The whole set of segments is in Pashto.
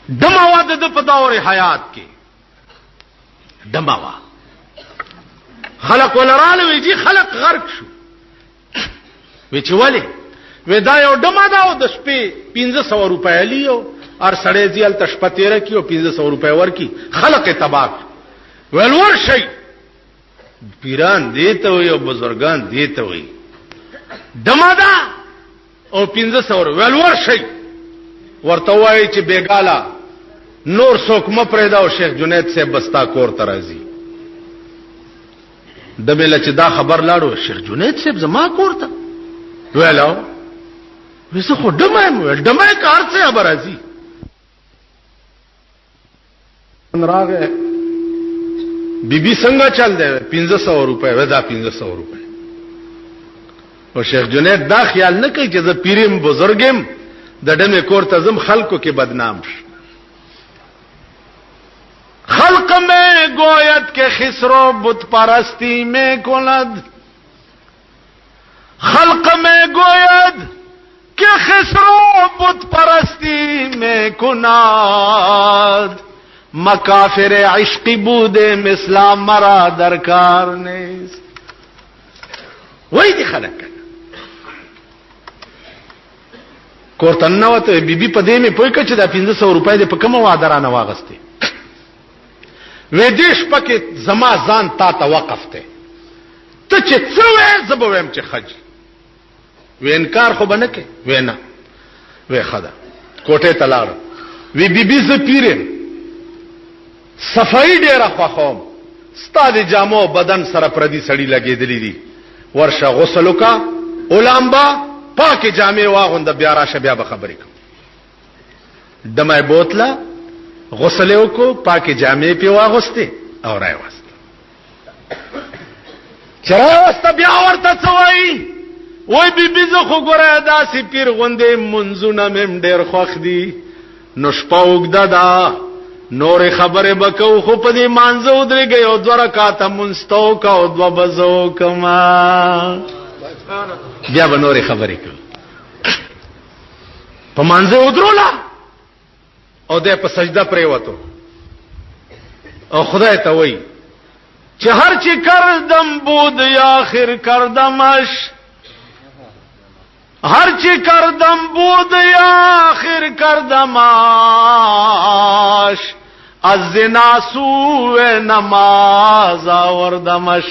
دماوا د په دور حیات کې دماوا خلق ولراله وی جی خلق غرق شو وی چې ولی وی دا یو دما دا او د شپې 1500 روپۍ لیو ار سړی ځل تشپتیره کیو 1500 روپۍ ورکی خلق تباہ ولور شي پیران دیته وي او بزرگان دیته وي دما دا او 1500 ولور شي ورته وای چې بیګالا نور څوک مپریدا او شیخ جنید سے بستا کور ترازی دمه چې دا خبر لاړو شیخ جنید صاحب زما کور ته ویلو وسه خو دمه کار څه خبر ازي راغه بیبي څنګه چل دی 1500 روپے ودا 1500 روپے او شیخ جنید دا خیال نه کوي چې زه پیریم بزرګم د دمه کور ته زم خلکو کې بدنام شي خلق میں گویت کے خسرو بت پرستی میں کند خلق میں گویت کہ خسرو بت پرستی میں کند مکافر عشقی بودے مثلا مرا درکار نیست وہی دی خلق کورتن نوته بیبي په دې مې پوي کچ دا 1500 روپۍ دې په کومه وادرانه واغسته ویدیش پکې زما ځان تا ته وقف ته ته چې څه وې زبویم چې خج و انکار خو بنه کې وینا وې خدا کوټه تلاړ وی بیبي ز پیرم صفائی ډیره خوخوم ستاد جامو بدن سره پردي سړی لګېدلې دي ورشه غسل وکا اولامبا پاکه جامې واغوند بیا راشه بیا به خبرې کوم دمه بوتله غسل وکړو پاکه جامې په واغسته او راي واسته چرته بیا ورته څوي وای بیبي زه خو ګره داسې پیر غوندې منځونه مم ډېر خوښ دي نو شپه وګدا دا نور خبره بکو خو په دې مانځو درګي او دوه رکعاته منستو کا او دوه بزو کما بیا به نور خبرې کوي په مانځو درولا او د په سجده پرې وته او خدای ته وای چې هر چی کردم بود یا اخر کردمش هر چی کردم بود یا اخر کردمش از زنا سوء نماز آوردمش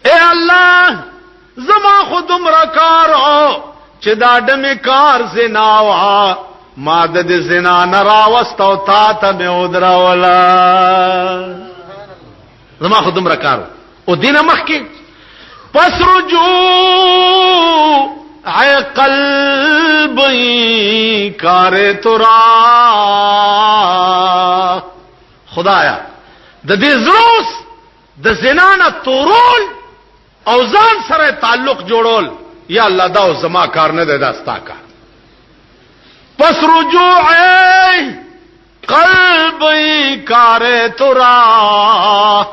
اے الله زما خودم رکارو چې دا دمه کار زنا وا ماده د زنا نراوست او تا ته مې ودراولا زما خودم رکارو او دینه مخکې پس رجوع ای قلبی کار ترا خدایا د دې زروس د زنا نه تورول او ځان سره تعلق جوړول یا الله دا زما کار نه ده داستا کار پس رجوع قلبی کار ترا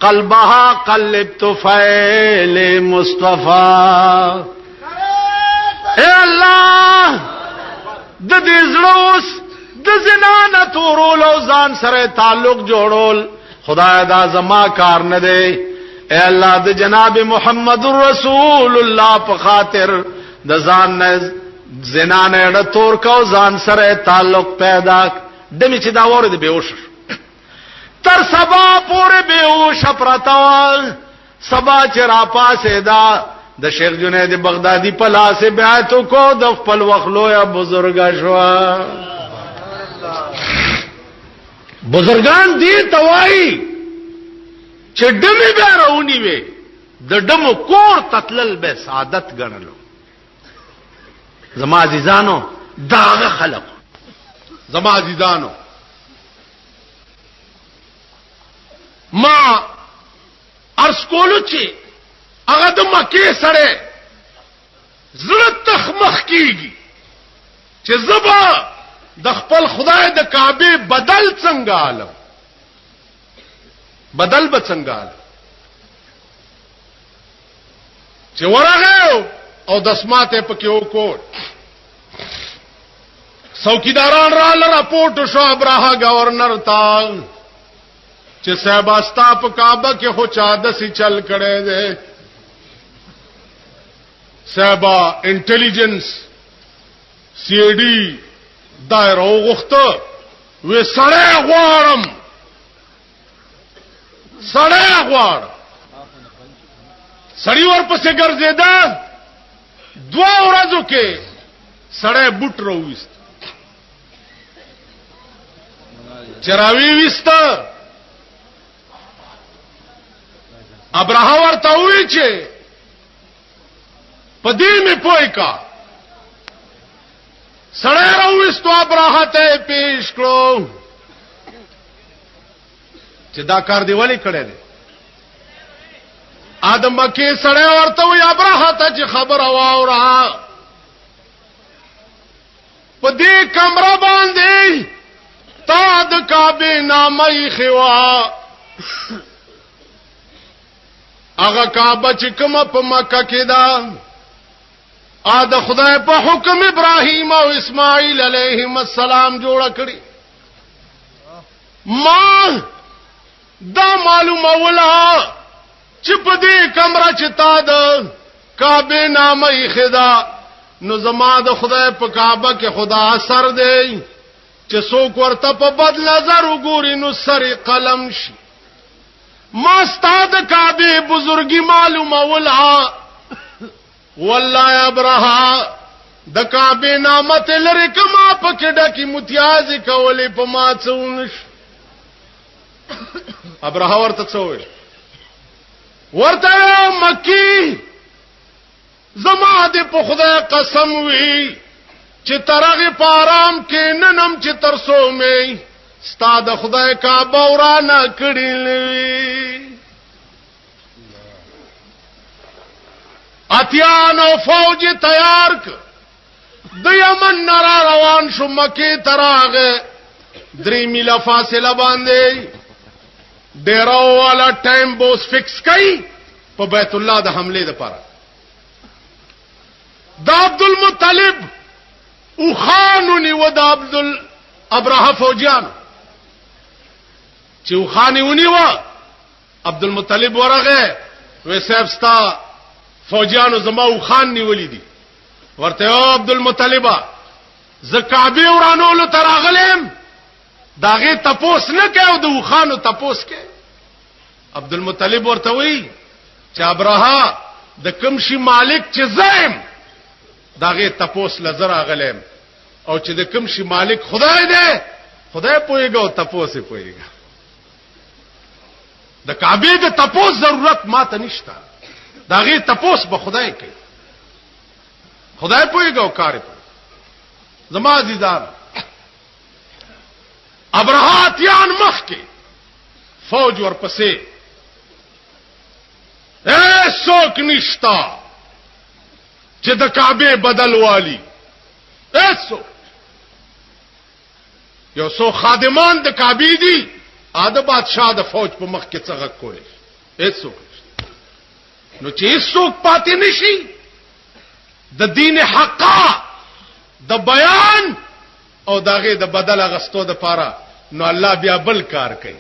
قلبها قلبت فعل مصطفی اے الله د دې زړوس د زنا نه تورول او ځان سره تعلق جوړول خدای دا زما کار نه دی اے الله د جناب محمد رسول الله په خاطر د ځان نه زنا نه تور کو ځان سره تعلق پیدا دمه چې دا وره دی بیوش تر سبا پورې بیوش پرتاول سبا چې را پاسه دا د شیخ جنید بغدادي په لاس بیعت کو د خپل وخلو یا بزرګ شوا بزرگان دي توای چې دمه به راونی وي د دمو کور تتلل به سعادت ګڼلو زما عزیزانو داغه خلق زما عزیزانو ما ارس کولو چې هغه د مکه سره زړه تخمخ کیږي چې زبا د خپل خدای د کعبه بدل څنګه عالم بدل بڅنګال چې ورغه او دسماته پکې وکړ څوکیداران را راپورټ شو ابراها گورنر تا چې صاحب استا په کعبه کې خو چا دسي چل کړي دي صاحب انټيليجنس سی ای ډی دایره وغوښته وې سړی غواړم سړی ورپسې ګرځېده 2 ورځو کې سړی بوټ راوېست چراوی وستا ابراهیم ورته وی چې پدې می پوي کا سړی راوستو ابراهیم ته پیش کړو چې دا کار دی ولی کړی دی ادم کې سړی ورته وی ابراهیم ته چې خبر واورا پدې کمره باندې تا د کعبه نامه خوا هغه کعبه چې کومه په مکه کې ده ا د خدای په حکم ابراهیم او اسماعیل علیهم السلام جوړ کړی ما دا معلومه ولا چې په دې کمره چې تا د کعبه نامه خدا نو زما د خدای په کعبه کې خدا اثر دی چې څوک ورته په بد نظر وګوري نو سر قلم شي ما ستاد کعبه بزرګي معلومه ولا والله یا ابراهیم د کعبه نامت لری کما پکې ډکی متیاز کولې په ما څونش ابراهیم ورته څوې ورته مکی زما دې په خدای قسم وی چې ترغه پارام کې ننم چې ترسو مې ستاد خدای کعبه ورانه کړې لوي اتیان او فوج تیار ک د یمن نرا روان شو مکی تراغه 3 میله فاصله باندې ډیرو والا ټایم بوس فکس کړي په بیت الله د حمله لپاره د عبد المطلب او خانونی و د عبد ابراهیم فوجیان چې او خانونی و عبد المطلب ورغه وې صاحب ستا فوجیانو زما او خان نیولې دي ورته او عبد المطلب ز کعبه ورانولو تراغلم داغه تپوس نه کاو د خانو تپوس کې عبد المطلب ورته وی چې ابراها د کوم شي مالک چې زایم داغه تپوس لزر اغلم او چې د کوم شي مالک خدای دی خدای پويګو او تپوس پويګا د کعبه د تپوس ضرورت ماته نشته داغه تپوس به خدای کوي خدای پويګو کار په زما عزیزان ابراهاتیان مخ کې فوج ورپسې څوک نشتا چې د کعبه بدل والی ایسو یو سو خادمان د کعبه دي اده بادشاہ د فوج په مخ کې څنګه کولې ایسو نو چې ایسو پاتې نشي د دین حقا د بیان او داغه د بدل غستو د پاره نو الله بیا بل کار کوي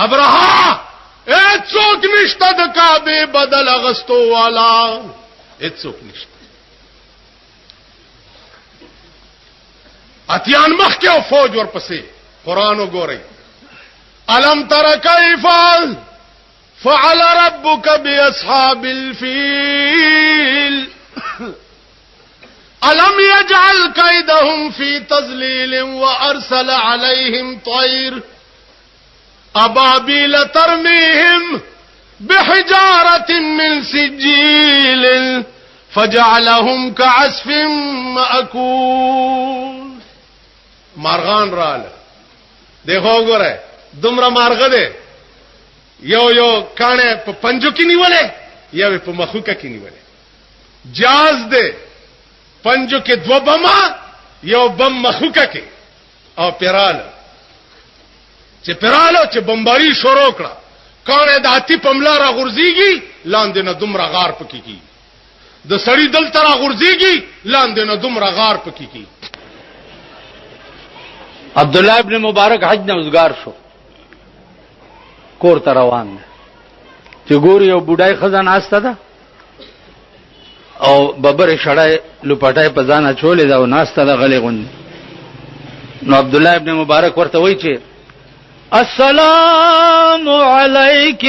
ابراهیم څوک نشته د کعبه بدل غستو والا څوک نشته اتیان مخ کې او فوج ورپسې قران وګورئ الم تر کیف فعل ربك باصحاب الفيل ألم يجعل كيدهم في تضليل وأرسل عليهم طير أبابيل ترميهم بحجارة من سجيل فجعلهم كعصف مأكول مارغان راله دیکھو گره دمرا مارغه ده یو کانه په پنجو کې نیولې یا په مخوکه کې نیولې جاز ده پنجو کې 2 بم یو بم مخوکه کې او پیرال چې پرالو چې بمباری شروع کړه کانه د اتی پملا را غورځيږي لاندې نه دومره غار پکې کی د سړی دل تر غورځيږي لاندې نه دومره غار پکې کی. عبد الله ابن مبارک حج نه وزګار شو کور ته روان دی چې ګوري یو بډای خزانه استه ده او ببر شړای لپټای په ځان چولې دا او ناسته ده غلې غون. نو عبد الله ابن مبارک ورته وایي چې السلام علیک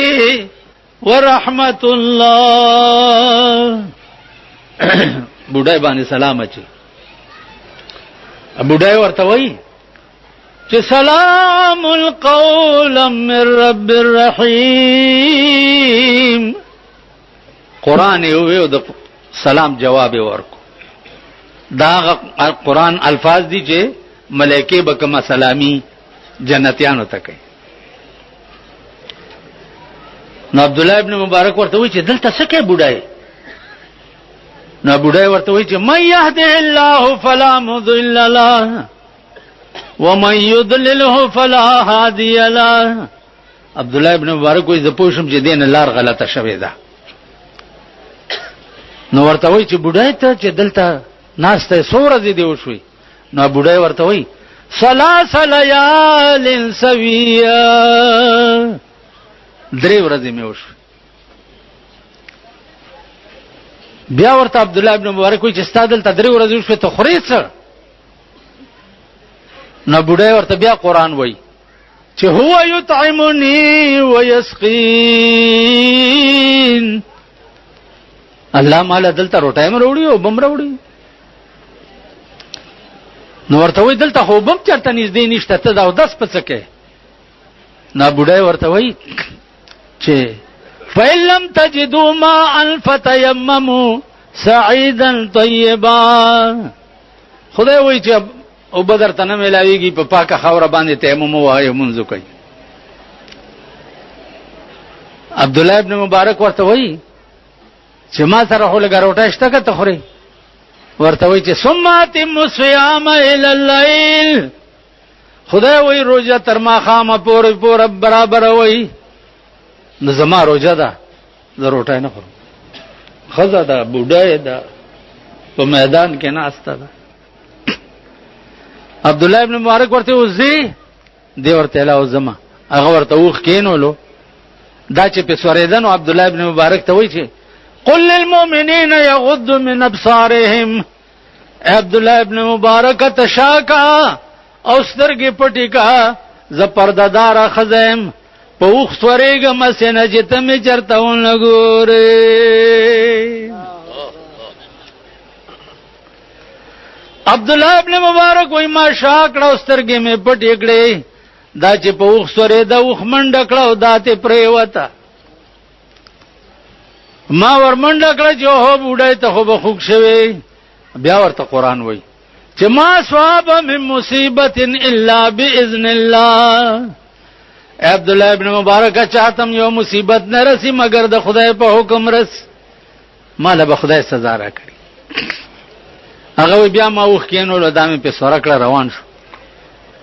ورحمت الله. بډای باندې سلام اچي. بډای ورته وایي چې سلام القول من رب الرحیم. قران یو د سلام جواب ورکو. دا قران الفاظ دي چې ملائکه به کما سلامي جنتیانو ته کوي. نو عبد الله ابن مبارک ورته وایي چې دلته څه کوي بډای؟ نو بډای ورته وایي چې من يهده الله فلا مضل له ومن يضلله فلا هادي له. عبد الله ابن مبارک وایي زه پوښم چې دین لار غلطه شوې ده. نو ورته وایي چې بډای ته چې دلته ناشته سورې دی وشوي. نو بډای ورته وایي ثلاث ليال سويا. درې ورځې مې وشوي. بیا ورته عبد الله ابن مبارک وایي چې ستا دلته درې ورځې وشوي ته خورې څه؟ نو بډای ورته بیا قران وایي چې هو یطعمنی ويسقین. الله مال دلته روټای مروړي او بم راوړي. نو ورته وایي دلته خو بم چرته نږدې نشته ته دا او داس پڅکه. نو بډای ورته وایي چې فَإِلَّمْ تَجِدُوا مَاءً فَتَيَمَّمُوا سَعِيدًا طَيِّبًا. خدای وایي چې او بدر تنه ملاویږي په پاکه خاور باندې تیمم وایي منځ کوي. عبد الله ابن مبارک ورته وایي چې ما سره هو لګروټه شته که ته خوري؟ ورته وایي چې ثم اتم الصيام الى الليل. خدای وایي روزه تر ما خامه پورې برابر وایي. نو زما روزه ده زه روټه نه خورم. خزه ده بوډای ده په میدان کې ناسته ده. عبد الله ابن مبارک ورته وزي دی ورته لا وزما هغه ورته وخ کینولو دا چې په سوریدن عبد الله ابن مبارک ته وایي چې قل للمؤمنين يغضوا من ابصارهم. عبد الله ابن مبارک تشاکا او سترګې پټې کا ز پردادار خزم په وخ سوریګم سینه چې ته مې چرته ونګورې. عبد الله ابن مبارک وای ما شاکړه سترګې مې پټې کړې دا چې په وخ سورې دا وخ منډه کړه دا ته پریوته. ما ور منډه کړه چې هو بوډای ته خو به خوښ شوی. بیا ورته قران وای چې ما صاب من مصیبت الا باذن الله. عبد الله ابن مبارک چاته یو مصیبت نه رسی مگر د خدای په حکم رس. مال به خدای سزا را کړی. هغه بیا ما وخ کینولو دامه په سره کړه روان شو.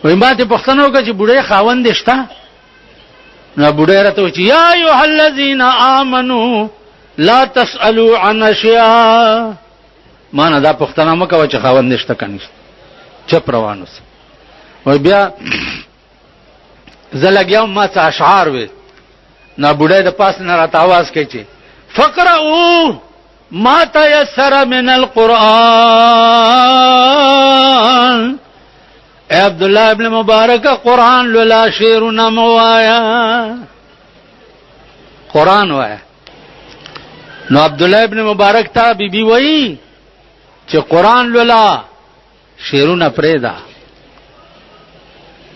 وای ما ته پښتنه وکړه چې بوډای خاوند شته؟ نو بوډای راته وایي یا ایها الذین آمنو لا تسالوا عن اشیاء. ما نه دا پښتنه مکه چې خاوند نشته کني چپ روان اوس. وای بیا زلګیاو ما څه اشعار وې. نو بوډای د پاس نه راته आवाज کوي چې فقرؤ ما تيسر من القرآن. عبد الله ابن مبارک قرآن لولا شیرنا موایا. قرآن وایا. نو عبد الله ابن مبارک ته بیبي وایي چې قرآن لولا شیرونه پرېدا.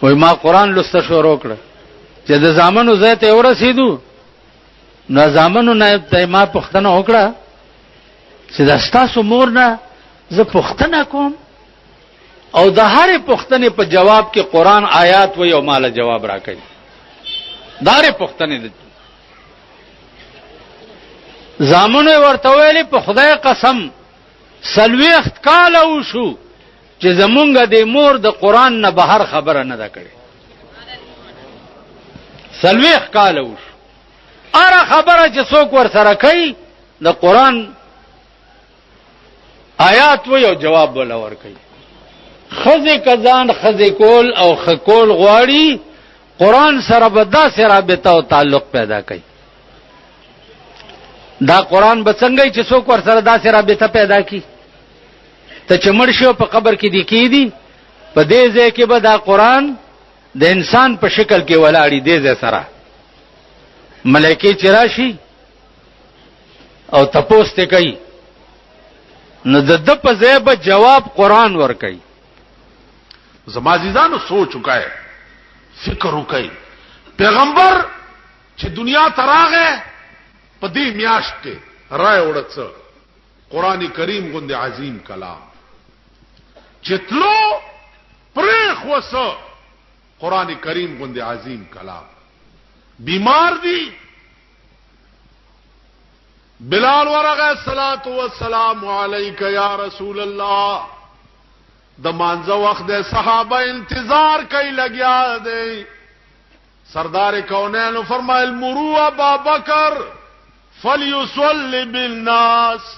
وای ما قرآن لسته شروع کړ چې د زامنو زه ته ورسېدو. نو زامنو نه ته ما پښتنه وکړه چې دا ستاسو مور نه زه پښتنه کوم او د هرې پښتنې په جواب کې قرآن آیات وایي او مال جواب راکړي. دا هرې پښتنې زامنو ورته ویلي په خدای قسم 40 کاله وشو چې زمونږ د مور د قرآن نه بهر خبره نه ده کړې. سلويخ کال وش اره خبره چې څوک ور سره کوي د قران آیات و یو جواب ولا ور کوي خزه کزان خزه کول او خکول غواړي قران سره بدا سره رابطه او تعلق پیدا کوي دا قران بڅنګي چې څوک ور سره دا سره رابطه پیدا کی ته چمړ شو په قبر کې دی کی دي په دې ځای کې به دا قران د انسان په شکل کې ولاړی دې ځای سره ملائکه چراشي او تپوس ته کوي نو د په ځای به جواب قران ور کوي زما عزیزانو سوچ وکای فکر وکای پیغمبر چې دنیا تراغه په دې میاشت کې رائے وړڅ قران کریم غوند عظیم کلام چتلو پرخ وسو قران کریم غوند عظیم کلام بیمار دی بلال ورغه الصلات والسلام علیک یا رسول الله د مانځه وخت د صحابه انتظار کوي لګیا دی سردار کونین فرمایل مرو ابا بکر فليصلي بالناس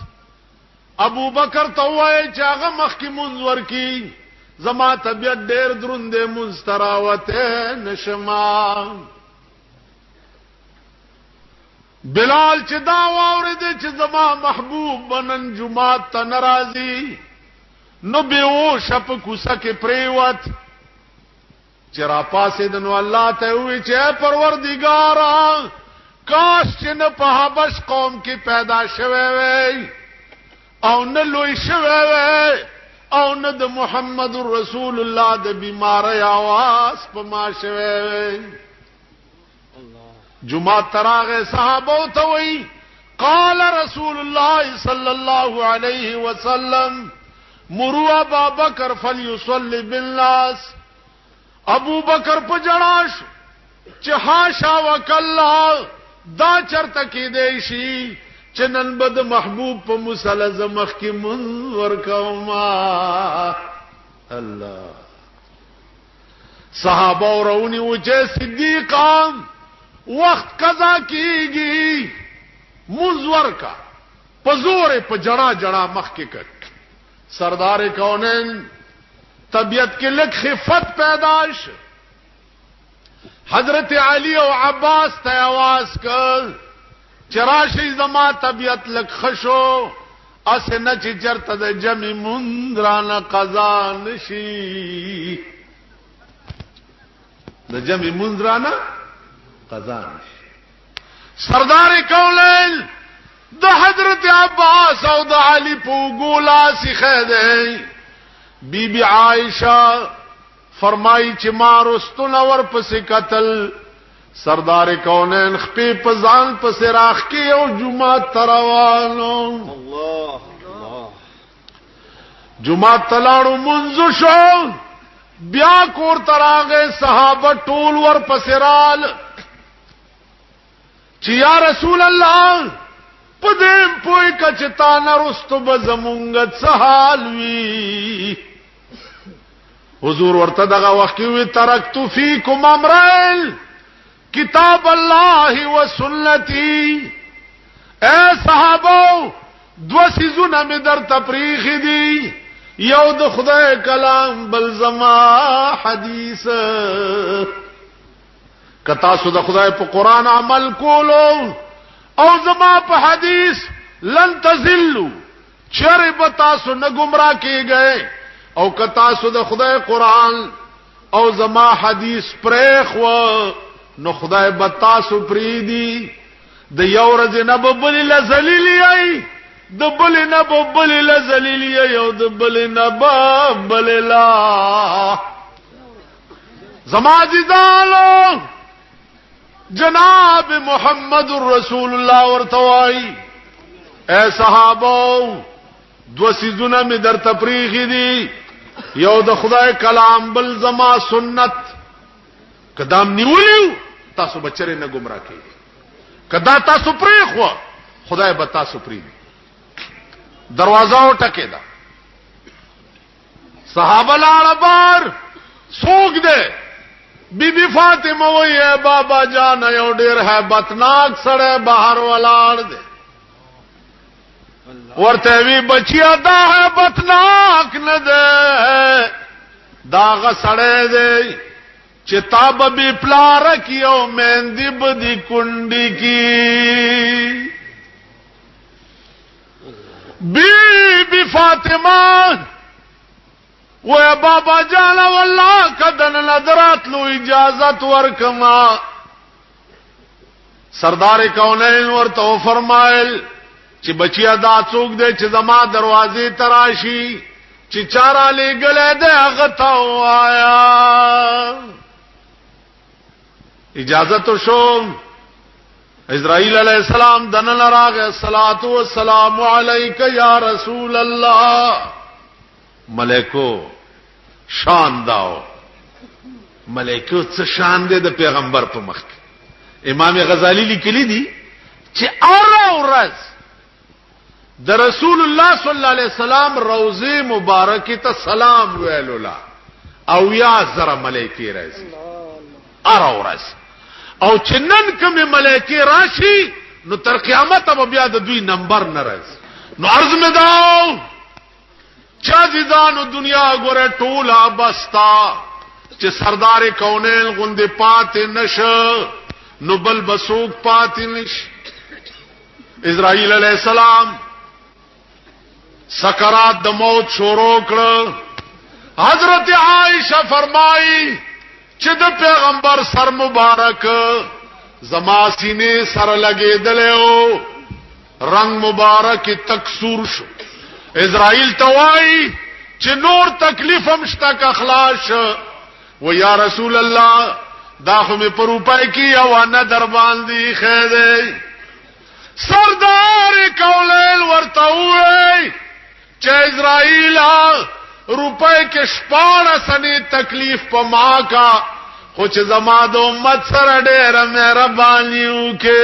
ابو بکر ته وای چې هغه مخکې منځ ورکی زما طبيعت ډېر دروندې مستراوته نشما بلال چې دا واورید چې زما محبوب بنن جمعه ته ناراضي نو بیو شپ کوسه کې پریوت چې را پاسې د نو الله ته وی چې پروردګارا کاش چې نه په حبش قوم کې پیدا شوه وي او نه لوی شوه وي او نه د محمد رسول الله د بیماری आवाज په ما شوه وي جمعه تراغه صحابه ته وی قال رسول الله صلى الله عليه وسلم مروا ابا بکر فليصلي بالناس ابو بکر په جړاش چې حاشا وکلا دا چرته کې دی شي چې نن بد محبوب په مسلزه مخ کې منور کوما الله صحابه ورونی و چې صدیقان وخت قضا کیږي منور کا پزور په جڑا جڑا مخ کې کټ سردار کونین طبیعت کې لک خفت پیداش حضرت علی او عباس ته आवाज کړ چراشی زما طبیعت لک خشو اسنه چې چرته د جمع مندرانه قضا نشي د جمع مندرانه قضا نشي سردار کونین د حضرت عباس او د علی په ګولا سیخه دی بی بی عائشہ فرمائی چې ما رستونه ور پسې قتل سردار کونین خپې په ځان پسې راخ کې او جمعه تروانو الله الله جمعه تلاړو منځ شو بیا کور تراغه صحابه ټول ور پسې رال چې یا رسول الله پدیم پوئی کچتا نرستو بزمونگت سحال وی حضور ورته دغه وخت وی ترکتو فیکم امرین کتاب الله و سنتی اے صحابو دو سیزونه می در تپریخ دی یو د خدای کلام بل زما حدیث کتا سو د خدای په قران عمل کولو او زما په حدیث لن تزلوا چرې تاسو نه گمراه کیږئ او که تاسو د خدای قران او زما حدیث پرېخ و نو خدای به تاسو پریدي د یو ورځې نه به بل لذلیلی ای د بل نه به بل لذلیلی ای او د بل نه به بل لا زما عزیزانو جناب محمد رسول الله ورتوای اے صحابو دو سیزونه می در تفریخ دي یو د خدای کلام بل زما سنت قدم نیولیو تاسو بچره نه گمراه کیږي کدا تاسو پرې خو خدای به تاسو پرې دروازه ټکه دا صحابه لاړ بار سوق دے بی بی فاطمه وی بابا جان یو ډیر hebatnak سره بهر ولاړ دی ورته وی بچیا دا hebatnak نه ده دا غسړې دی چې تاب بی پلار کیو مهندی بدی کندی کی بی بی فاطمه و بابا جان والله کدن نظرات لو اجازت ورکما سردار کونین ورته فرمایل چې بچیا دا څوک دی چې زما دروازې تراشی چې چارا لګلې ده هغه تا وایا اجازت شو اسرائیل علیہ السلام دنن راغ الصلاۃ والسلام علیک یا رسول اللہ ملائکو شان داو ملائکو څه شان دي د پیغمبر په مخ کې امام غزالی لیکلی دي چې اورز د رسول الله صلی الله علیه وسلم روضه مبارکه ته سلام ویلولا او یا زره ملائکه راځي اورز او چنن کوم ملائکه راشي نو تر قیامت به بیا د دوی نمبر ناراض نو عرض می داو چا دانو دنیا ګوره ټوله بستا چې سردار کونین غوندې پات نشه نو بل بسوک پات نش اسرائیل علیہ السلام سکرات د موت شروع کړ حضرت عائشہ فرمائی چې د پیغمبر سر مبارک زما سینې سره لګېدلو رنگ مبارک تکسور شو اسرائیل توای چې نور تکلیف هم شتک اخلاص و یا رسول الله دا خو می پر پای کی او نه در باندې خېده سردار کولل ورته وای چې اسرائیل روپے کې شپاړه سنې تکلیف په ما کا خو چې زما د امت سره ډېر مهرباني وکړي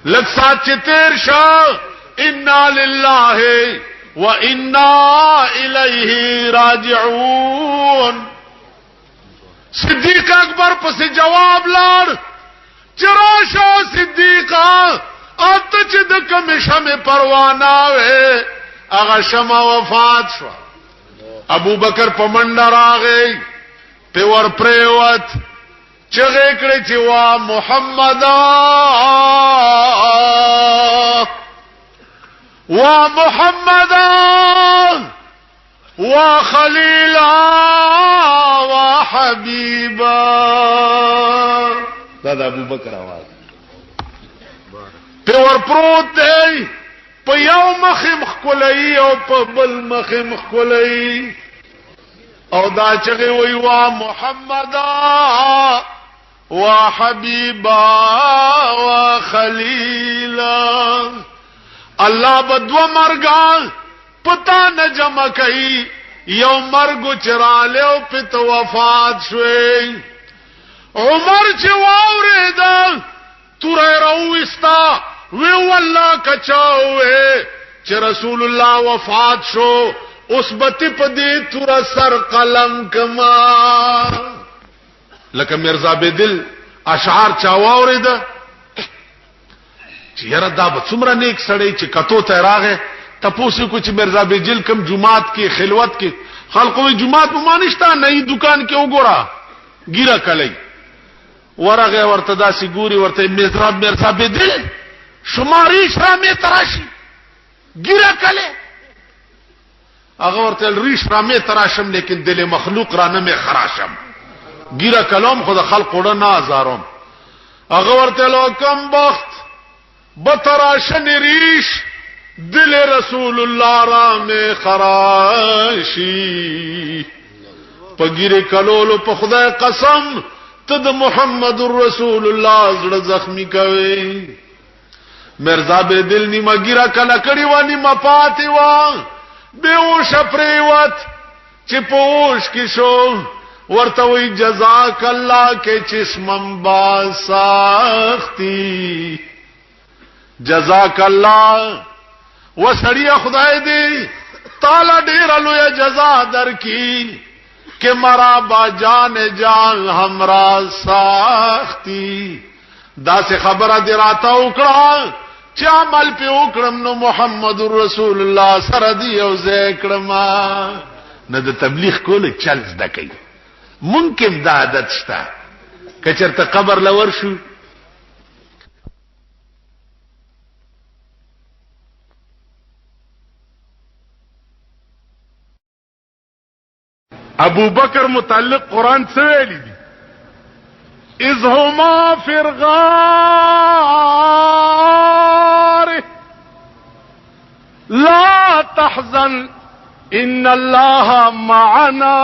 لږ سات چې تیر شو انا لله وانا الیه راجعون صدیق اکبر پس جواب لاړ چراشو صدیقا اته چې د کوم شمه پروانه وې هغه شمه وفات شو ابو بکر پمنډ راغی په ور پریوت چغه کړی چې وا محمد وا محمد وا خلیل وا حبیب دا ابو بکر आवाज په ور پروت دی په یو مخم خولای او په بل مخم خولای او دا چغه وی وا محمد وا حبیب وا خلیل الله بدو مرګا پتا نه جمع کئ یو مرګ چراله او پت وفات شوي عمر چې واورید تور رويستا وی والله کچاوه چې رسول الله وفات شو اوس بتی په دې تور سر قلم کما لکه مرزا بدل اشعار چا واورید چې یاره دا به څومره نیک سړی چې کتو ته راغې تاسو کو چې مرزا بدل کم جمعات کې خلوت کې خلقو جمعات په مانشتا نه دکان کې وګورا ګیره کلی ورغه ورته داسې ګوري ورته مرزا بدل شماری شرامه تراشی ګیره کله هغه ورته ریش رامه تراشم لیکن دل مخلوق را نه خراشم ګیره کلام خود خلق وړه نه ازارم هغه ورته لو کم بخت بتراشن ریش دل رسول الله را می خراشی پګیره کلولو په خدای قسم ته د محمد رسول الله زړه زخمی کوي مرزا به دل نیمه ګیره کله کړي و نیمه پاتې و بیوش پریوت چې پوش کې شو ورته وی جزاک الله کې چشمم با ساختی جزاک الله وسړی خدای دې تعالی ډیر لوی جزا درکې کہ مرا با جان جان ہمرا ساختی دا سے خبر دی راتا اکڑا چا عمل پہ اکڑم نو محمد رسول اللہ سردی او زیکڑما نہ دا تبلیغ کول چل زده کوي ممکن دا عادت شتا کچرته قبر لور شو ابو بکر متعلق قرآن سے ویلی دی اذ هما فی الغار لا تحزن ان اللہ معنا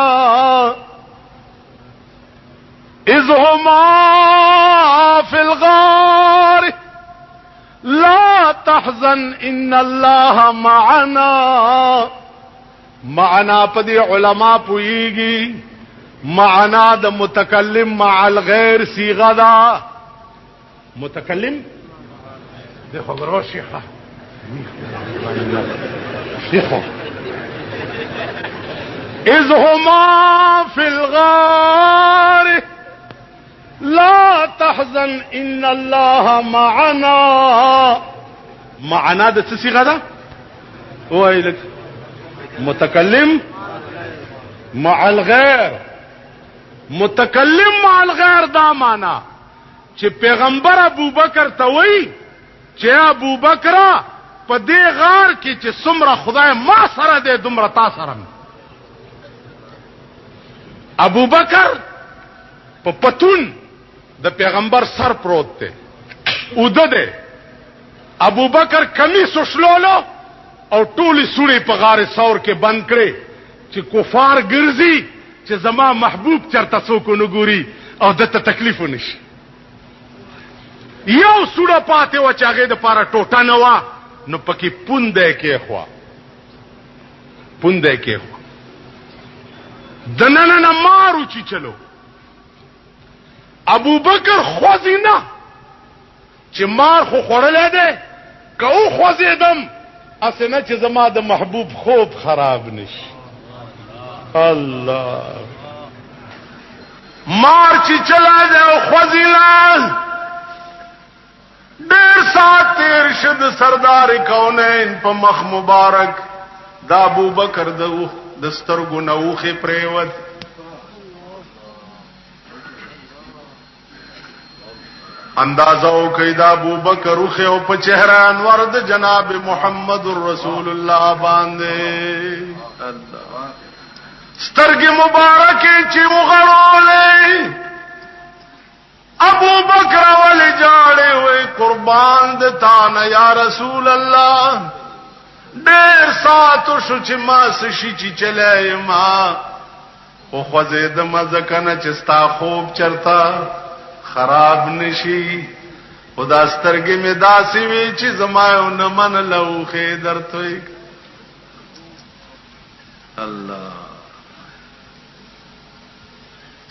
اذ هما فی الغار لا تحزن ان اللہ معنا معنا پدی علماء پوئیگی معنا د متکلم مع الغیر صیغه دا متکلم دیکھو برو شیخہ دیکھو اذ هما فی الغار لا تحزن ان اللہ معنا معنا د څه صیغه دا وایلک متکلم مع الغیر متکلم مع الغیر دا مانا چې پیغمبر ابو بکر ته وای چې ابو بکر په دې غار کې چې څومره خدای ما سره دې دومره تا سره ابو بکر په پتون د پیغمبر سر پروت ته اوده ده ابو بکر کمیس وشلولو او ټولي سوري په غار ثور کې بند کړي چې کفار ګرځي چې زما محبوب چرته څوک نه ګوري او دته تکلیف ونشي یو سوره پاتې و چې هغه د پاره ټوټه نه و نو پکې پوندې کې خوا پوندې کې خوا دننه مارو چې چلو ابو بکر خوځینا چې مار خو خورلې ده کو خوځیدم اسنه چې زما د محبوب خوب خراب نشي الله مار چې چلا دے او خوځیلا ډېر سات تیر شد سردار کونین په مخ مبارک دا ابو بکر د سترګو نوخه پریوت اندازو کیدا ابو بکر روخه او په چهره انور د جناب محمد رسول الله باندې الله سترګې مبارکه چې مغړولې ابو بکر ول جاړې وې قربان د تانه یا رسول الله ډېر ساتو شو چې ما سشي چې چلای ما او خوځې د مزکنه چې ستا خوب چرتا خراب نشي خدا سترګې می داسې وی چې زمایو نه من لوخه درته الله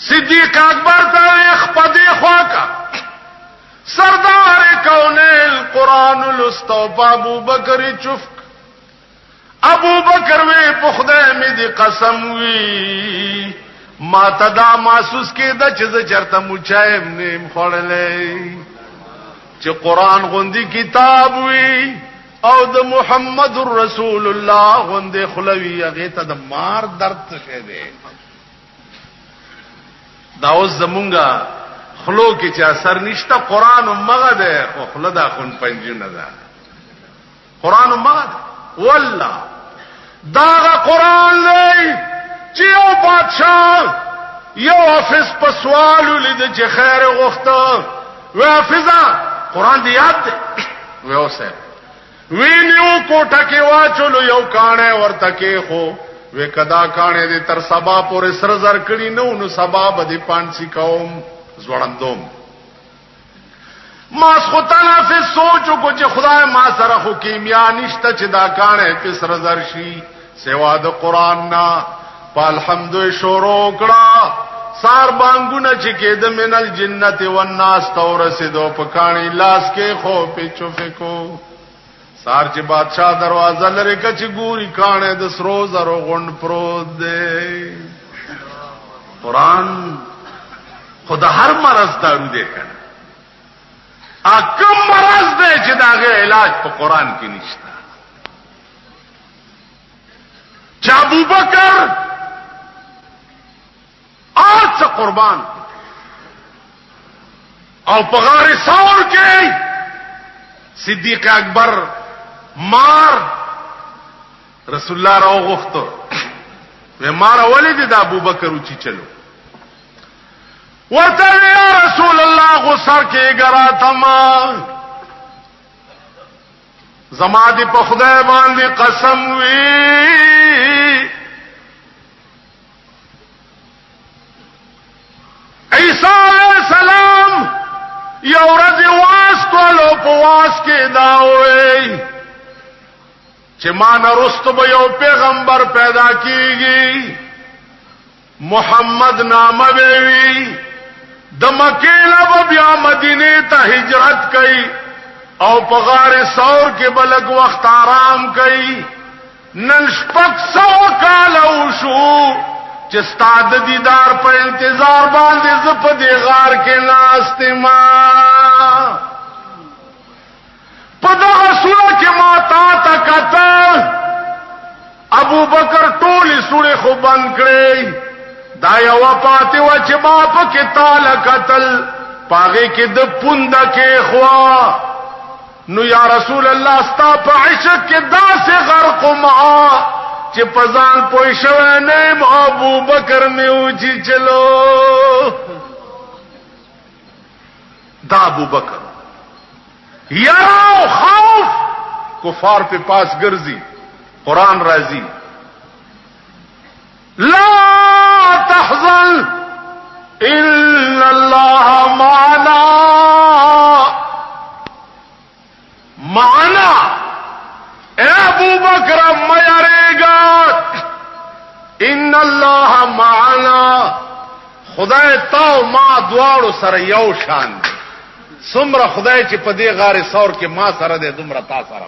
صدیق اکبر ته خپدی خواکا سردار کونیل قرآن الاستوب ابو بکر چفک ابو بکر وی پخده می دی قسم وی ما تدا محسوس کېده چې زه چرته مچایم نیم خوړلې چې قرآن غوندي کتاب وی او د محمد رسول الله غوندي خلوی هغه ته د مار درد شه دی دا اوس زمونږه خلو کې چې اثر نشته قرآن مغه ده خو خله دا خون پنځونه ده قرآن مغه والله دا قرآن لې چې یو بادشاہ یو حافظ په سوال لید چې خیر غوښته و حافظا قرآن دی یاد دی و اوسه وینیو کوټه کې واچلو یو کانه ورته کې خو و کدا کانه دې تر سبا پورې سر زر کړي نو سبا به پانسی کوم زوړندوم ما خدای په سوچو کو چې خدای ما سره خو کیمیا نشته چې دا کانه په سر زر شي سوا د قرآن نا الحمد شروع کړه سار بانګونه چې کېد منل جنت والناس تورسدو پکانی لاس کې خو په چوفکو سار چې بادشاہ دروازه لري کچ ګوري کانه د سرو زرو غوند پروت دی قرآن خود هر مرض دارو دے کر کم مرض دے چې داغه علاج په قرآن کې نشته. چې ابو بکر آج سے قربان او په غار ثور کې صدیق اکبر مار رسول الله راو غوښتو و مار ولید د ابو بکر اوچی چلو ورته یا رسول الله غسر کې ګرا تما زما دې په خدای باندې قسم وی عیسی علیہ السلام یو ورځ واس کولو په واس کې دا وې چې ما نه رستو به یو پیغمبر پیدا کیږي محمد نامه وی د مکې نه بیا مدینه ته هجرت کړي او په غار ثور کې بلګ وخت آرام کړي نن شپږ سو کال وشو چې ستاد دیدار په انتظار باندې ز په دې غار کې ناشته ما په دغه صورت کې ما تا کتل ابو بکر ټولې سورې خو بند کړې دا یو پاتې و چې ما په کې تاله کتل پاغه کې د پوند کې خوا نو یا رسول الله ستا په عشق کې داسې غرق ما چې پزان پوي شوه نیم ابو بکر می اوچی چلو دا ابو بکر یراو خوف کفار پہ پاس گرزی قرآن راضی لا تحزن ان اللہ معنا اے ابو بکر میارے گا ان اللہ معنا خدای تاو ما دواړو سره یو شان دی سمره خدای چې په دې غار ثور کې ما سره دې دومره تا سره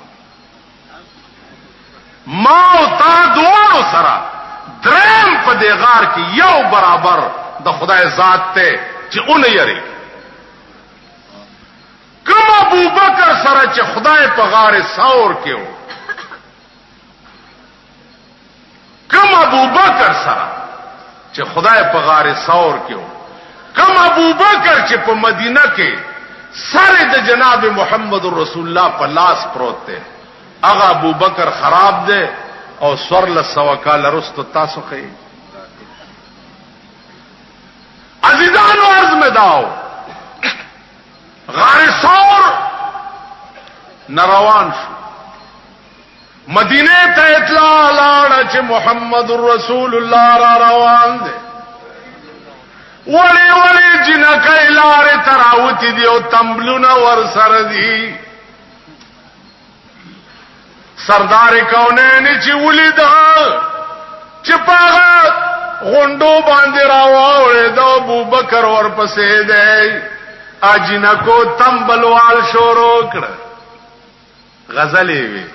ما او تا دواړو سره درم په دې غار کې یو برابر د خدای ذات ته چې اون یری کوم ابو بکر سره چې خدای په غار ثور کې و کوم ابو بکر سره چې خدای په غار ثور کې و کوم ابو بکر چې په مدینه کې سره د جناب محمد رسول الله په لاس پروت دی هغه ابو بکر خراب دی او سور له سوکال رستو تاسو کوي عزیزانو عرض میں داو غار ثور نروان شو مدینه ته اطلاع لاړه چې محمد رسول الله را روان دی ولی ولی جنکی لار تراوتی دی او تمبلون ور سر دی سردار کونین چی ولی دا چی پاغا غنڈو باندی راواوڑی دا ابو بکر ور پسی دی جنکو تمبلوال شورو کر غزلی وی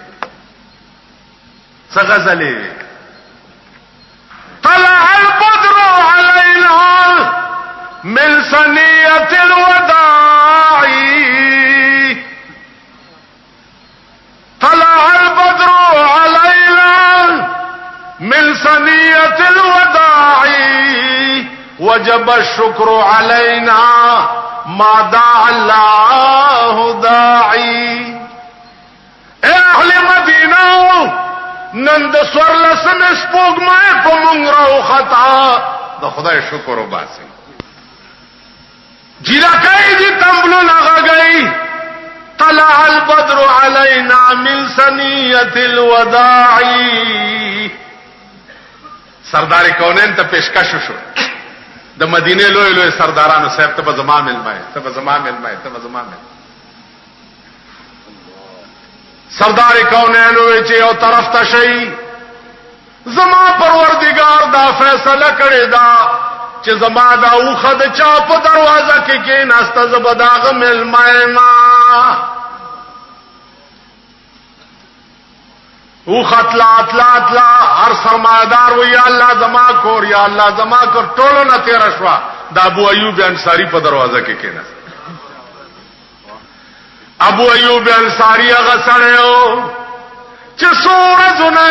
سا غزلی وی طلع البدر علینا من ثنیت الوداع طلع البدر علینا من ثنیت الوداع وجب الشکر علینا ما داع اللہ داعی اے اہل مدینہ نن د سور لسم سپوږمۍ په مونږ راو خطا د خدای شکر وباسي جیرا کوي دي تمبلو لغا گئی طلع البدر علينا من ثنية الوداع سردار کونین ته پیشکش شو د مدینه لوی لوی سردارانو صاحب ته زما ملمای ته زما ملمای ته زما مل سردار کونین وی چې یو طرف ته شي زما پروردگار دا فیصله کړی دا چې زما دا اوخه د چا په دروازه کې کې ناسته زبداغ ملمای ما او خطلا اطلا اطلا هر سرمایدار و یا الله زما کور یا الله زما کور ټولو نه تیر شوا دا ابو ایوب انصاری په دروازه کې کېنه. ابو ایوب انصاری هغه سړیو چې سورزونه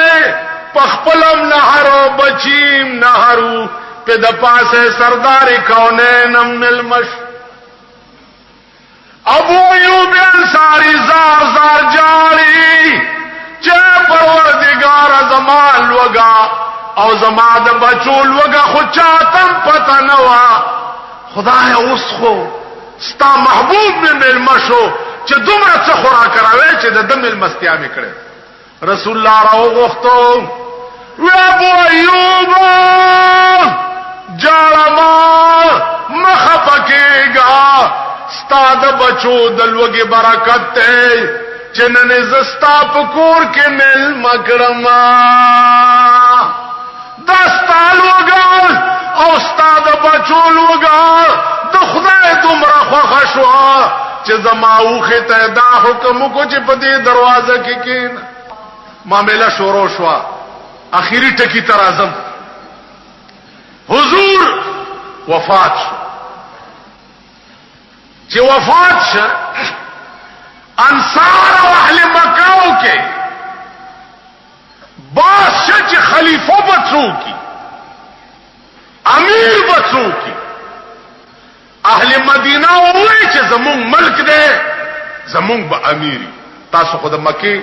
پخپلم نهرو بچیم نهرو په د پاسه سردار کونینم ملمش. ابو ایوب انصاری زار زار جاری چې پروردگار زمان وگا او زما د بچول وگا خو چاتم پتا نوا خدای اوس خو ستا محبوب می ملمشو چې دومره څه خورا کراوي چې د دم المستیا می کړي. رسول الله راو غوښتو و ابو ایوب جالما مخفکیگا ستا د بچو د لوګي برکت ته چنن زستا پکور کې مل مکرما دستا لوګا او ستا د بچو لوګا د خدای دومره خوښ شو چې زماوخه ته دا حکم کو چې په دې دروازه کې کین معاملہ شروع شو. اخیری ټکی تر اعظم حضور وفات شو. چې وفات شو انصار او اهل مکه کې بادشاہ چې خلیفہ بچو کی امیر بچو کی اهل مدینه وایي چې زمون ملک دی زمون به امیری تاسو خو د مکه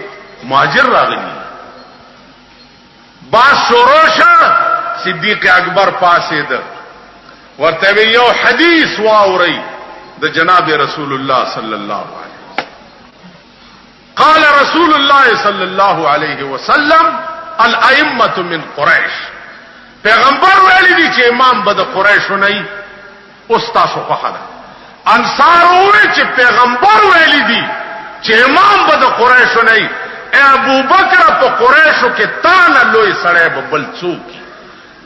مهاجر راغلی. باز شوروشه صدیق اکبر پاسې ده ورته یو حدیث واوري د جناب رسول الله صلی الله علیه قال رسول الله صلی الله علیه وسلم الائمه من قریش. پیغمبر ویلی دي چې امام به د قریشو نه وي. اوس تاسو په خاله انصار وایي چې پیغمبر ویلی دي چې امام به د قریشو نه وي. ابو بکر په قریشو کې تانه لوی سړی به بل څوک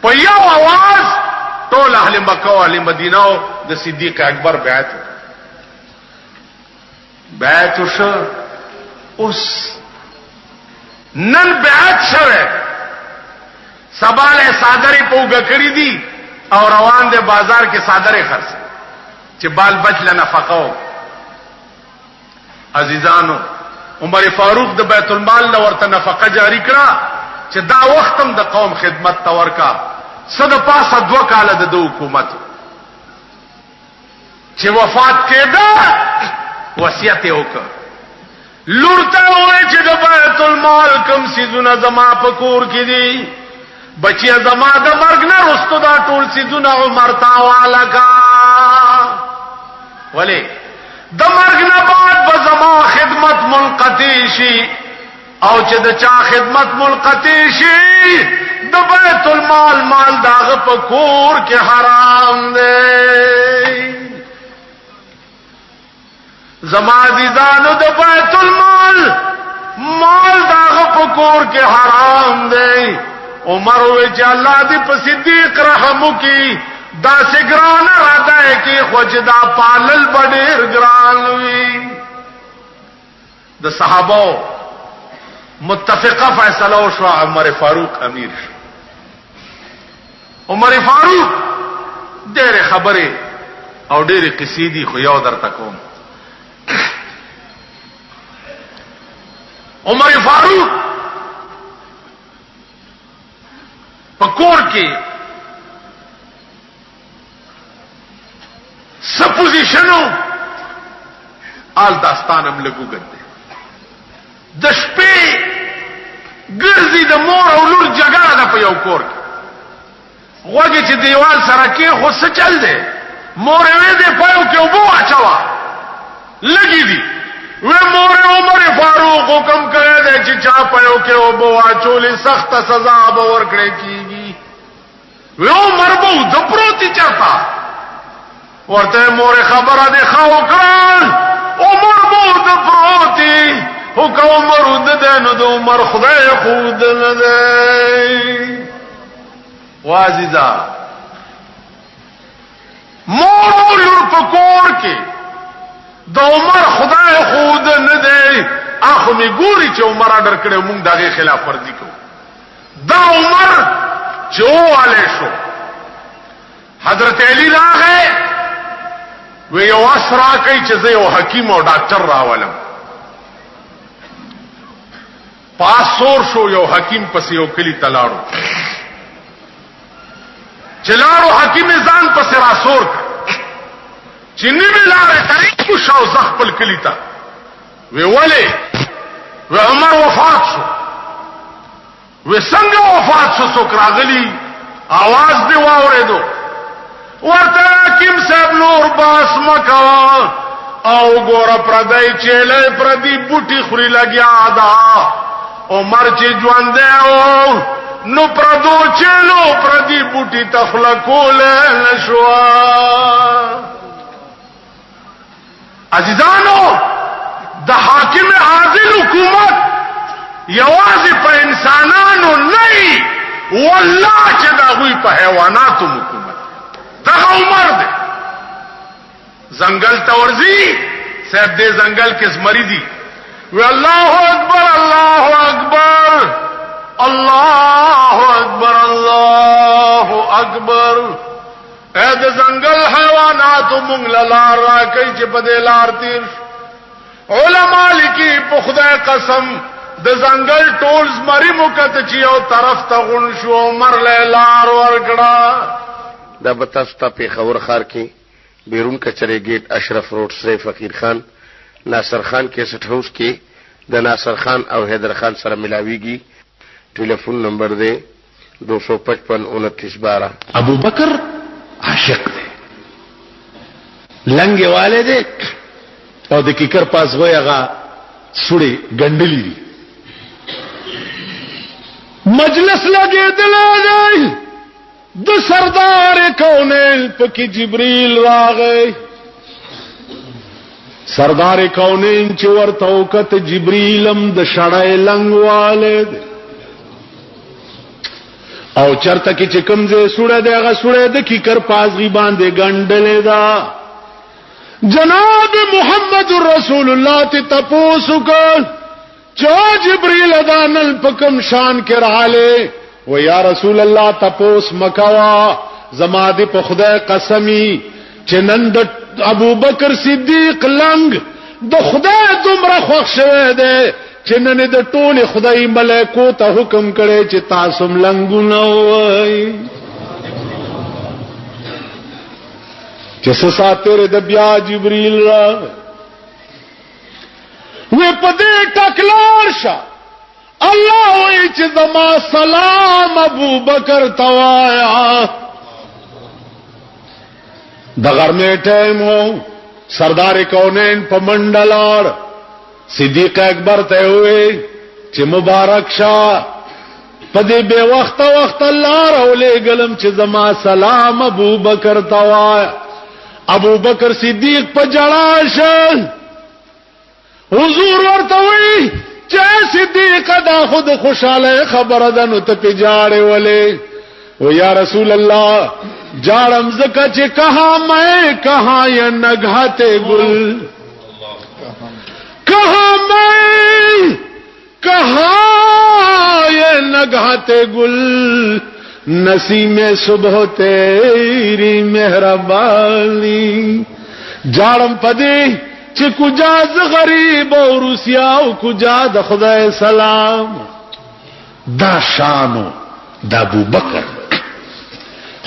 په یو आवाज ټول اهل مکه او اهل مدینه د صدیق اکبر بیعت وشو. اوس نن بیعت شوه سباله صادری پوګه کړی دي او روان دي بازار کې صادره خرڅ چې بال بچ لنه فقو. عزیزانو عمر فاروق د بیت المال ورته نفقه جاری کړه چې دا وختم د قوم خدمت تورکا صد پاسه 2 کال د حکومت چې وفات کېده وصیت وکړ لورته وای چې د بیت المال کم سيزونه زما پکور کې دي بچي زما د مرګ نه رستو دا ټول سيزونه عمر تا والا کا ولی د مرګ نه بعد به زما خدمت منقطع شي او چې د چا خدمت منقطع شي د بیت المال مال داغه پکور کې حرام دی. زما عزیزانو د بیت المال مال داغه پکور کې حرام دی. عمر وی چې الله دې په صدیق رحم وکي دا سګران راځي کې خوجدا پالل بډیر ګران وی. د صحابه متفقه فیصله وشو عمر فاروق امیر شو. عمر فاروق ډېر خبره او ډېر قصیدی خو یو درته کوم. عمر فاروق پکور کې سپوزیشنو آل داستانم لګو ګرځي د شپې ګرځي د مور او لور جګړه ده په یو کور کې وګړي چې دیوال سره کې خو څه چل دی مور یې دې پایو کې وبو اچوا لګي دي و مور عمر فاروق حکم کړی دی چې چا پایو کې وبو اچولې سخت سزا به ورکړي کیږي. و عمر بو د پروتي چرتا ورته مور خبره ده خو کړل عمر بو د پروتي حکم عمر د دنو د عمر خدای خود نه دی. وازیدا مور لور پکور کې د عمر خدای خود نه دی اخو می ګوري چې عمر اډر کړو موږ دغه خلاف ورزي کوو. دا عمر چې واله شو حضرت علی راغی وی یو اسرا کوي چې زه یو حکیم او ډاکټر راولم. پاسور شو یو حکیم پس یو کلی تلاړو چلاړو حکیم ځان پس راسور چې نیمه لارې طریق شو زخپل کلی تا وی ولی وی عمر وفات شو. وی څنګه وفات شو څوک راغلی आवाज دی واورېدو ورته حکیم صاحب نور باس مکوا او ګور پردای چيله پردي بوټي خوري لګیا دا عمر چې ژوند دی نو پردو چلو پردی بوټي تخلقول نشوا. عزیزانو د حاکم عادل حکومت یوازې په انسانانو نه والله چې دا غوي په حیواناتو حکومت دا عمر دی. زنګل تورزی صاحب دې زنګل کې زمری دي وی الله اکبر الله اکبر الله اکبر الله اکبر. اے د زنګل حیوانات مونږ لار را کوي چې په دې لار تیر. علما لیکي په خدای قسم د زنګل ټول زمری مکت چې یو طرف ته غون شو عمر له لار ورګړه. دا بتاستا په خبر خار کې بیرون کچره گیټ اشرف روډ سره فقیر خان ناصر خان کیسټ هاوس کې د ناصر خان او حیدر خان سره ملاویږي. ټلیفون نمبر دے 255-29-12. ابو بکر عاشق دے لنگے والے دے او د کیکر پاس غویغه سوڑی گندلی دی مجلس لگے دلائی د سردار کونین پکی جبریل راغی. سردار کونین چې ورته وکت جبریلم د شړای لنګ والے دے او چرته کې چې کوم ځای سوړه دی هغه سوړه د کیکر پازغي باندې ګنډلې دا. جناب محمد رسول الله ته تپوسو کو چې جبريل دانل پکم شان کې رااله و یا رسول الله تپوس مکوا زما دې په خدای قسمی چې نن د ابو بکر صدیق لنګ د خدای دومره خوښ شوه دی چې نن د ټول خدای ملائکو ته حکم کړي چې تاسو ملنګونه وای چې ساتره د بیا جبريل را وې پدې ټکلار شه الله وای چې زما سلام ابو بکر توایا. د غرمه ټیم وو سردار کونین په منډلار صدیق اکبر ته وې چې مبارک شه پدې به وخت الله راولې ګلم چې زما سلام ابو بکر توایا. ابو بکر صدیق په جړا شه حضور ورته وې چې صدیق دا خود خوشاله خبره ده نو ته په جاړې ولې و یا رسول الله جاړم زکه چې کہا میں کہا یہ نگہتے گل کہا میں کہا یہ نگہتے گل نسیم صبح تیری مہربانی. جاړم پدې چې کجاز غریب او روسیا او کجا د خدای سلام. دا شانو د ابو بکر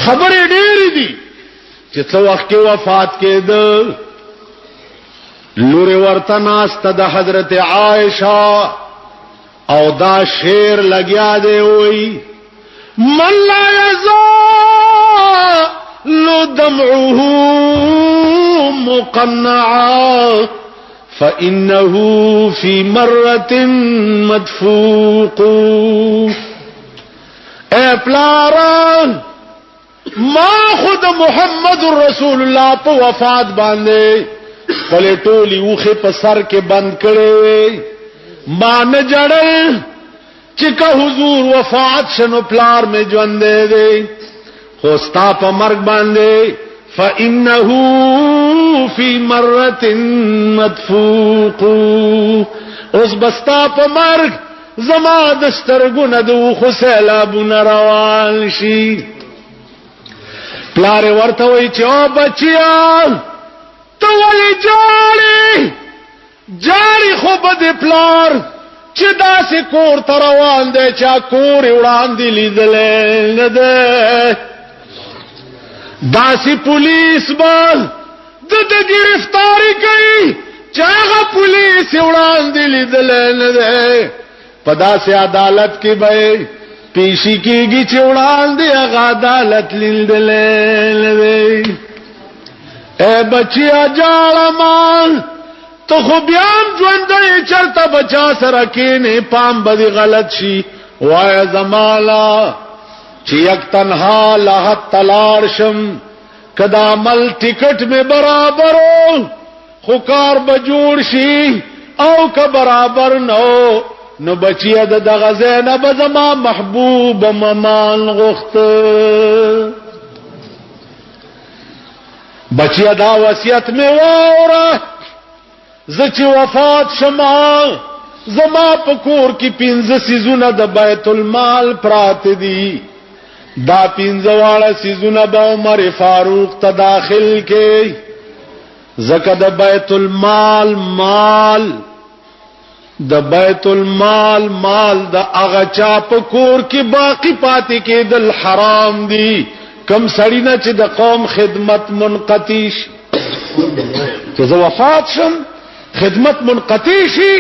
خبرې ډېرې دي چې څو وخت کې وفات کېده. لور ورته ناسته د حضرت عائشہ او دا شعر لګیا دی وای من لا يزال دمعه مقنعا فإنه في مرة مدفوق. اے پلاران ما خود محمد رسول الله په وفات باندې خپل ټولي وخه په سر کې بند کړي ما نه جړل چې که حضور وفات شنو پلار می ژوند دی خو ستا په مرګ باندې فإنه في مرة مدفوق اوس بستا په مرګ زما د سترګونه د وخو سیلابونه روان شي. پلار ورته وی چې او بچیا ته ولې جاړې جاړې خو به د پلار چې داسې کور ته روان دی چا کور وړاندې لیدلی نه دی. داسې پولیس به د گرفتاری کوي چې هغه پولیس وړاندې لیدلی نه دی. په داسې عدالت کې به پیشي کېږي چې وړاندې هغه عدالت لیدلی نه دی. اے بچیا جاړه تو خو بیام ژوندی چرته بچا سره کینې پام به غلط شي. وای زمالا چې یک تنها لحد تلاړ شم کدا عمل ټیکټ می برابرو خو کار به جوړ شي او که برابر نو بچیا د دغه زینب زما محبوب ممان غخت. بچیا دا وصیت می واوره زه چې وفات شما زما په کور کې 15 سیزونه د بیت المال پراته دي. دا 15 واړه سیزونه به عمر فاروق ته داخل کې زکه د بیت المال مال د هغه چا په کور کې باقی پاتې کېدل حرام دي. کم سړی نه چې د قوم خدمت منقطع شي چې زه وفات شم خدمت منقطع شي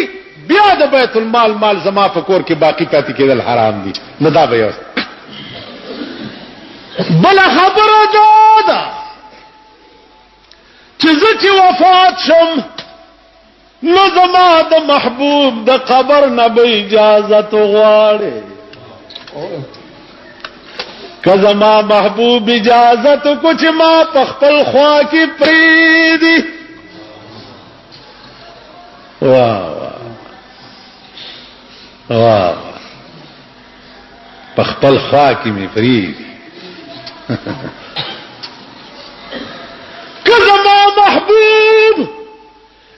بیا د بیت المال زما په کور کې باقی پاتې کېدل حرام دي. نو دا به یو بل خبره ده چې زه چې وفات شم نو زما د محبوب د قبر نه به اجازت غواړي. که زما محبوب اجازت کو چې ما په خپل خوا کې پریدي. واه په خپل خوا کې می پریدي. که زما محبوب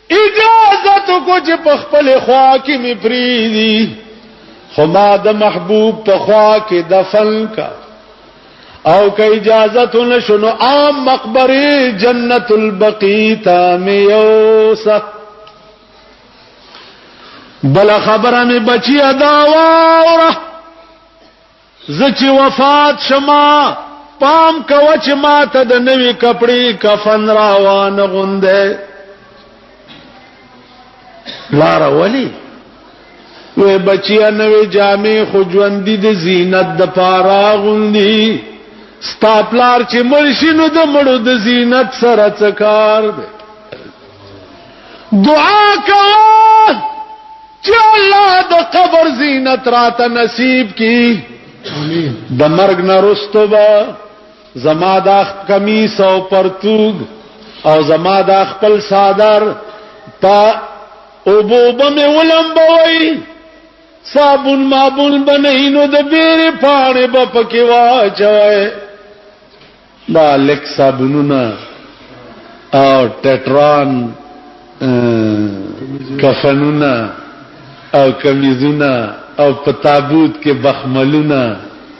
اجازت کو چې په خپل خوا کې می پریدي خو ما د محبوب په خوا کې دفن کا او که اجازت نشنو عام مقبره جنت البقیع تا می یوسف. بل خبره می بچی داواره زه چې وفات شما پام کوه چې ما ته د نوی کپڑی کفن راوان غونده. لاره ولی وی بچیا نوی جامع خو ژوندۍ د زینت د پاره غوندي. ستا پلار چې مرشي نو د مړو د زینت سره څه کار دی. دعا کوه چې الله د قبر زینت راته نصیب کی. د مرګ نه رستو به زما د کمیس او پرتوګ او زما د خپل صادر په اوبو به ولمبوي صابون مابون بنئینو د بیرې پاڼې به پکې واچوي. دا لک صابونونه او ټټران کفنونه او کمیزونه او په تابوت کې بخملونه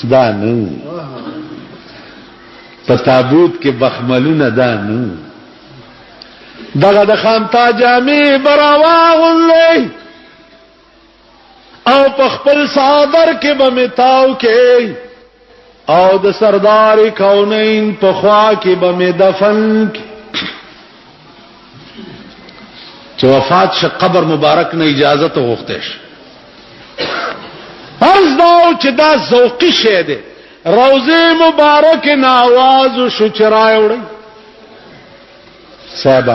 دا نه. په تابوت کې بخملونه دا نه. دغه د خامتا جامع براواغلی او په خپل صادر کې به متاو کې او د سردار کونین په خوا کې به می دفن کې. چې وفات ش قبر مبارک نه اجازه ته غوښتش. عرض داو چې دا ذوقي شه ده. روزه مبارک نه आवाज شو چرای وړي صاحب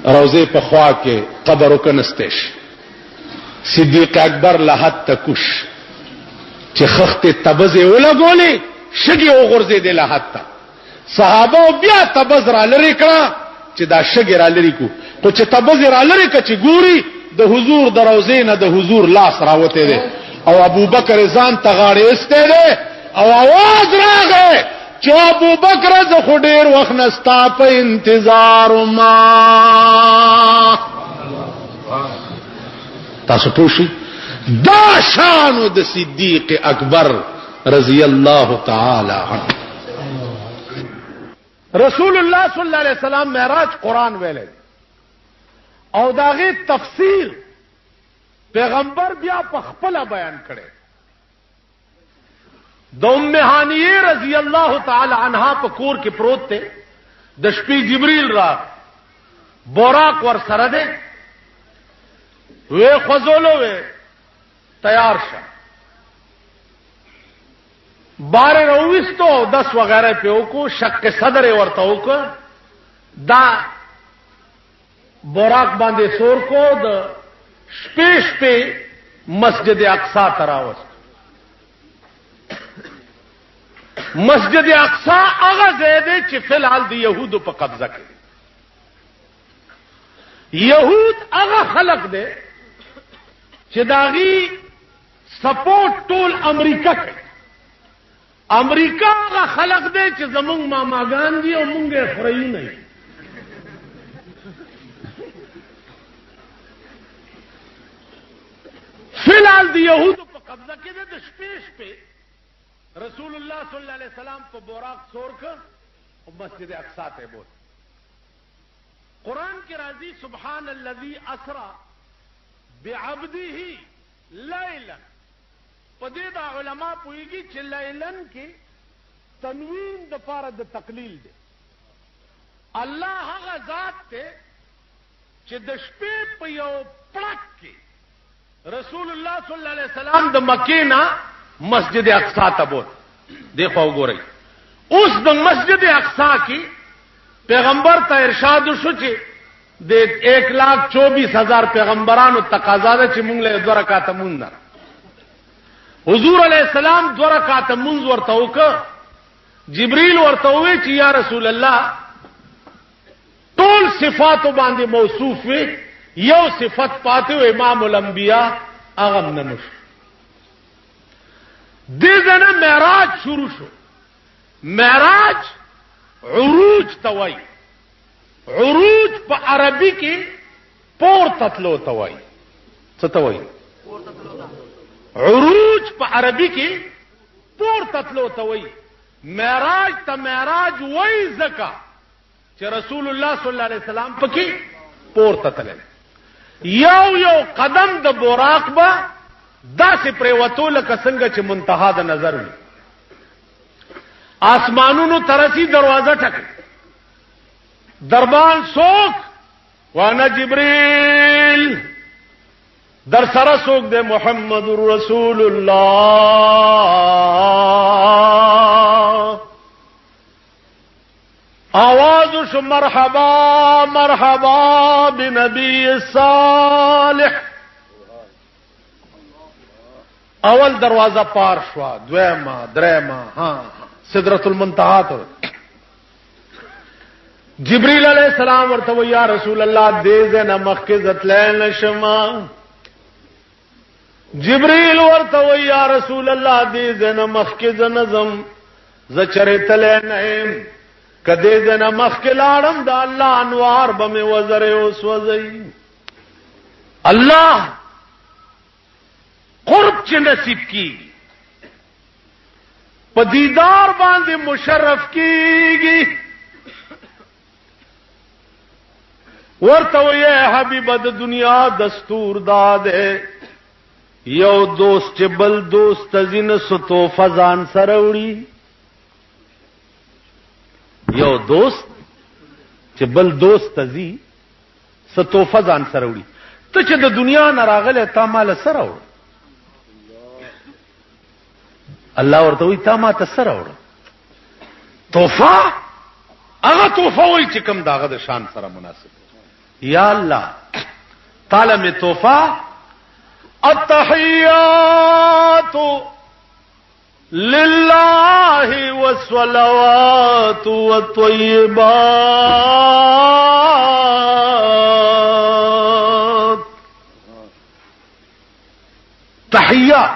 روزه په خوا کې قبر وکنستش. صدیق اکبر لحد تکوش چې خخت تبزه ولګولې شګي وغورځې د لحد ته. صحابه بیا تبز را لری کړه چې دا شګي را لری کو خو چې تبز را لری ک چې ګوري د حضور د روزې نه د حضور لاس راوته دي او ابو بکر ځان تغاړې استه دي او आवाज راغی چې ابو بکر ز خو ډیر وخت نستا په انتظار ما تاسو پوښی دا شانو د صدیق اکبر رضی الله تعالی عنہ. رسول الله صلی الله علیه وسلم معراج قران ویل او داغه تفسیر پیغمبر بیا په خپل بیان کړي. د ام هانیه رضی الله تعالی عنها په کور کې پروت ته د شپې جبرئیل را بوراق ور سره ده وې خوځولو وې تیار شه بار رويستو 10 وغیرہ په وکړو شک صدر ورته وکړ دا بوراق باندې سور کو د شپې مسجد اقصا تراوست. مسجد اقصا هغه ځای دی چې فلحال د يهودو په قبضه کې. يهود هغه خلق دی چې داغي سپورټ ټول امریکا کوي. امریکا هغه خلق دی چې زمونږ ماماګان دي او مونږ یې خوري نه. فلحال د يهودو په قبضه کې دی. د شپې رسول الله صلی الله علیه وسلم په بوراق سور کړ او مسجد اقصا ته بوت. قران کې راځي سبحان الذي اسرا بعبده ليلا. په دې دا علما پوهیږي چې لیلن کې تنوین د پاره د تقلیل دی. الله هغه ذات ته چې د شپې په یو پړک کې رسول الله صلی الله علیه وسلم د مکې نه مسجد اقصا ته بوت. دیکھو وګورئ اوس د مسجد اقصا کې پیغمبر ته ارشاد وشو چې د 1,24,000 پیغمبرانو تقاضا ده چې مونږ له 2 رکعات مونږ نه. حضور علیہ السلام 2 رکعات مونږ ورته وکړ. جبرئیل ورته وی چې یا رسول الله ټول صفات باندې موصوف وي یو صفت پاتې و امام الانبیاء هغه نه نشو. دغه معراج شروع شو. معراج عروج توي. عروج په عربي کې پورته تلو توي. څه توي؟ عروج په عربي کې پورته تلو توي. معراج ته معراج وای زکا چې رسول الله صلی الله علیه وسلم پکې پورته تلل. یو قدم د بوراق با داسې پریوتو لکه څنګه چې منتها د نظر وي. آسمانونو ترسي دروازه ټک. دربان څوک؟ وانا جبريل. در سره څوک دی؟ محمد رسول الله. آواز شو مرحبا مرحبا بنبي صالح. اول دروازه پار شوا، دویمه، دریمه، سدرۃ المنتہا ته. جبريل علیہ السلام ورته یا رسول الله دې نه مخکې ځتلای نشم. جبريل ورته یا رسول الله دې نه مخکې ځنزم ز چرتل نه کدی دې نه مخکې لاړم د الله انوار به مې وزره اوس وزي. الله قرب چې نصیب کی په دیدار باندې مشرف کیږي. ورته وې حبیب د دنیا دستور داده یو دوست چې بل دوست زین ستو فزان سروړي. یو دوست چې بل دوست زی ستو فزان سروړي. ته چې د دنیا نه راغله تا مال سروړ. الله ورته وی تا ما ته سره وړه. تحفه هغه تحفه وای چې کوم داغه د شان سره مناسب. یا الله تعالی می تحفه التحیات لله والصلوات والطیبات. تحیه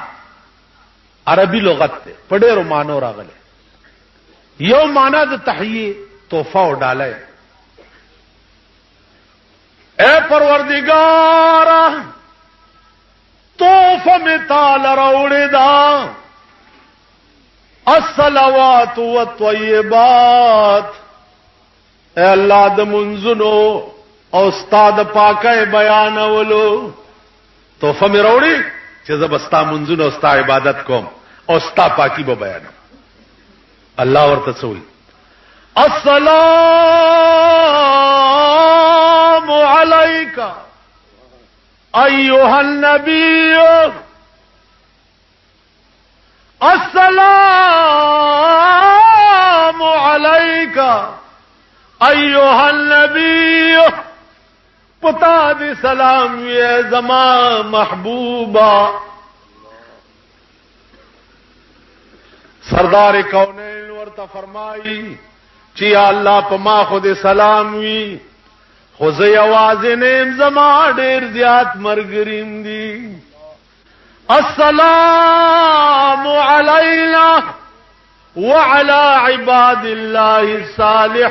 عربی لغت ته په ډېرو معنی راغله. یو معنی د تحیه تحفه او ډاله. اے پروردگار تحفه می تعالی راوړې دا الصلوات والطيبات. اے الله د منځونو او استاد پاکه بیانولو تحفه می راوړې چې زبستا منځونو او ستا عبادت کوم او ستا پاکی به بیانم. الله ورته څوي السلام عليك ايها النبي السلام عليك ايها النبي پتا دی سلام یہ زما محبوبا. سردار کونین ورته فرمائی چې یا الله په ما خو دې سلام وی خو زه یوازې نیم زما ډېر زیات مرګریم دي. السلام علینا وعلى عباد الله الصالحین.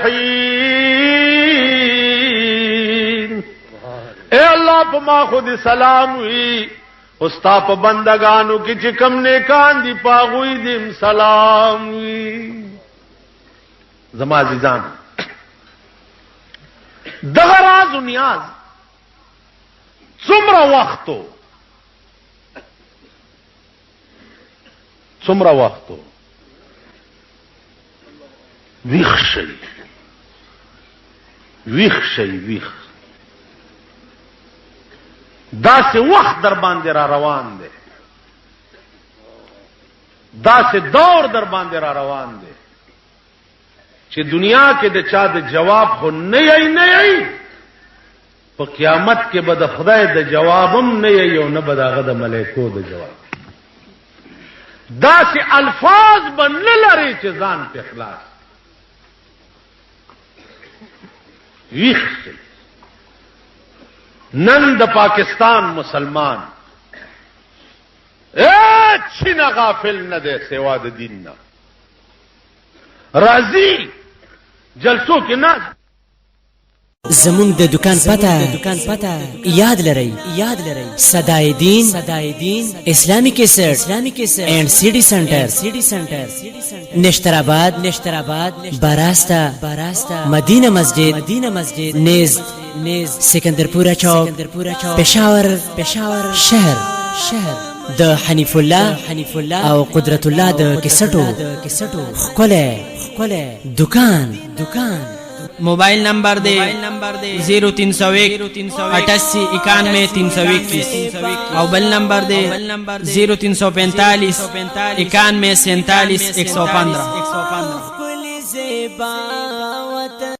اے الله په ما خو دې سلام وی استا په بندگانو کې چې کم نیکان دي پاغوي دې سلام وی. زما عزیزان دغه راز و نیاز څومره وختو ویښ شي داسې وخت در باندې را روان دی، داسې دور در باندې را روان دی چې دنیا کې د چا د جواب خو نه یی په قیامت کې به د خدای د جوابم نه یی او نه به دغه د ملائکو د جواب. داسې الفاظ به نه لري چې ځان په اخلاص ویښ شي. نن د پاکستان مسلمان هیڅ نه غافل نه دی سوا د دین نه. راضی جلسو کې نه زمون د دکان پته یاد لرئ صدای دین اسلامی کیسټ اینڈ سیڈی سنٹر نشترآباد براستا مدینہ مسجد نیز سکندرپورہ چوک پشاور شهر د حنیف الله او قدرت الله د کیسټو خپل دکان. موبائل نمبر دے 0301 88 91 321 او بل نمبر دے 0345 91 47 115.